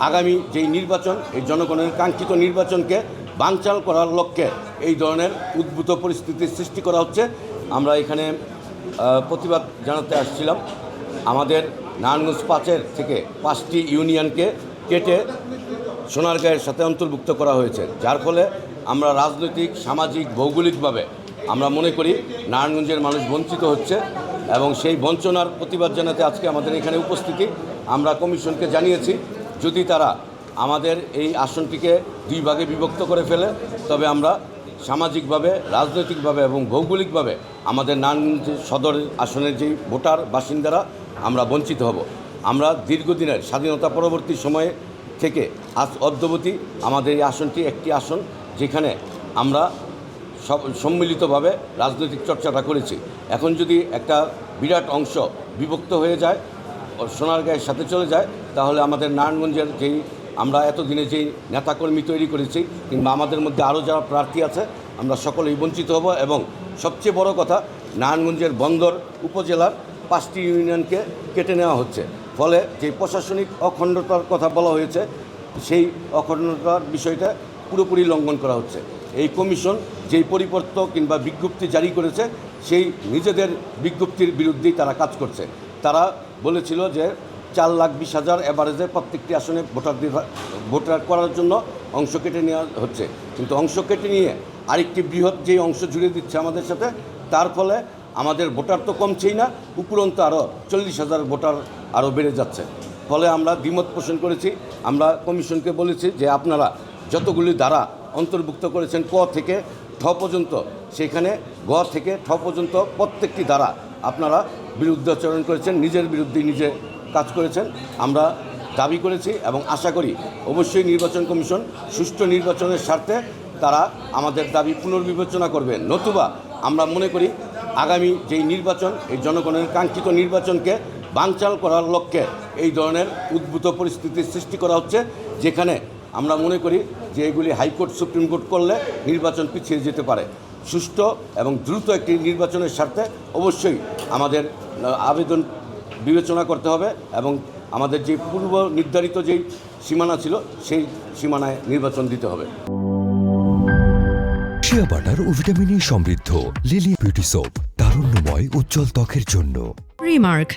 আগামী যেই নির্বাচন, এই জনগণের কাঙ্ক্ষিত নির্বাচনকে বানচাল করার লক্ষ্যে এই ধরনের উদ্ভূত পরিস্থিতির সৃষ্টি করা হচ্ছে। আমরা এখানে প্রতিবাদ জানাতে আসছিলাম। আমাদের নারায়ণগঞ্জ 5-এর থেকে 5টি ইউনিয়নকে কেটে সোনারগাঁয়ের সাথে অন্তর্ভুক্ত করা হয়েছে, যার ফলে আমরা রাজনৈতিক, সামাজিক, ভৌগোলিকভাবে আমরা মনে করি নারায়ণগঞ্জের মানুষ বঞ্চিত হচ্ছে এবং সেই বঞ্চনার প্রতিবাদ জানাতে আজকে আমাদের এখানে উপস্থিতি। আমরা কমিশনকে জানিয়েছি যদি তারা আমাদের এই আসনটিকে 2 ভাগে বিভক্ত করে ফেলে তবে আমরা সামাজিকভাবে, রাজনৈতিকভাবে এবং ভৌগোলিকভাবে আমাদের নারায়ণগঞ্জ সদর আসনের যেই ভোটার বাসিন্দারা আমরা বঞ্চিত হব। আমরা দীর্ঘদিনের স্বাধীনতা পরবর্তী সময়ে থেকে আজ অদ্যাবধি আমাদের এই আসনটি একটি আসন যেখানে আমরা সম্মিলিতভাবে রাজনৈতিক চর্চাটা করেছি। এখন যদি একটা বিরাট অংশ বিভক্ত হয়ে যায়, সোনারগাঁয়ের সাথে চলে যায়, তাহলে আমাদের নারায়ণগঞ্জের যেই আমরা এতদিনে যেই নেতাকর্মী তৈরি করেছি কিংবা আমাদের মধ্যে আরও যারা প্রার্থী আছে আমরা সকলেই বঞ্চিত হব। এবং সবচেয়ে বড় কথা, নারায়ণগঞ্জের বন্দর উপজেলার 5টি ইউনিয়নকে কেটে নেওয়া হচ্ছে, ফলে যে প্রশাসনিক অখণ্ডতার কথা বলা হয়েছে সেই অখণ্ডতার বিষয়টা পুরোপুরি লঙ্ঘন করা হচ্ছে। এই কমিশন যেই পরিপত্র কিংবা বিজ্ঞপ্তি জারি করেছে সেই নিজেদের বিজ্ঞপ্তির বিরুদ্ধেই তারা কাজ করছে। তারা বলেছিল যে 4,20,000 এভারেজে প্রত্যেকটি আসনে ভোটার করার জন্য অংশ কেটে নেওয়া হচ্ছে, কিন্তু অংশ কেটে নিয়ে আরেকটি বৃহৎ যেই অংশ জুড়ে দিচ্ছে আমাদের সাথে, তার ফলে আমাদের ভোটার তো কমছেই না, উপরন্তু আরও 40,000 ভোটার আরও বেড়ে যাচ্ছে। ফলে আমরা দ্বিমত পোষণ করেছি। আমরা কমিশনকে বলেছি যে আপনারা যতগুলি ধারা অন্তর্ভুক্ত করেছেন ক থেকে ঠ পর্যন্ত, সেখানে গ থেকে ঠ পর্যন্ত প্রত্যেকটি ধারা আপনারা বিরুদ্ধাচরণ করেছেন, নিজের বিরুদ্ধে নিজে কাজ করেছেন। আমরা দাবি করেছি এবং আশা করি অবশ্যই নির্বাচন কমিশন সুষ্ঠু নির্বাচনের স্বার্থে তারা আমাদের দাবি পুনর্বিবেচনা করবে। নতুবা আমরা মনে করি আগামী যেই নির্বাচন, এই জনগণের কাঙ্ক্ষিত নির্বাচনকে বানচাল করার লক্ষ্যে এই ধরনের উদ্ভূত পরিস্থিতির সৃষ্টি করা হচ্ছে, যেখানে আমরা মনে করি যে এগুলি হাইকোর্ট, সুপ্রিম কোর্ট করলে নির্বাচন পিছিয়ে যেতে পারে। সুষ্ঠু এবং দ্রুত একটি নির্বাচনের স্বার্থে অবশ্যই আমাদের আবেদন বিবেচনা করতে হবে এবং আমাদের যে পূর্ব নির্ধারিত যেই সীমানা ছিল সেই সীমানায় নির্বাচন দিতে হবে। শিয়া বাটার ও ভিটামিন ই সমৃদ্ধ লিলি বিউটি সোপ, তারুণ্যময় উজ্জ্বল ত্বকের জন্য। রিমার্ক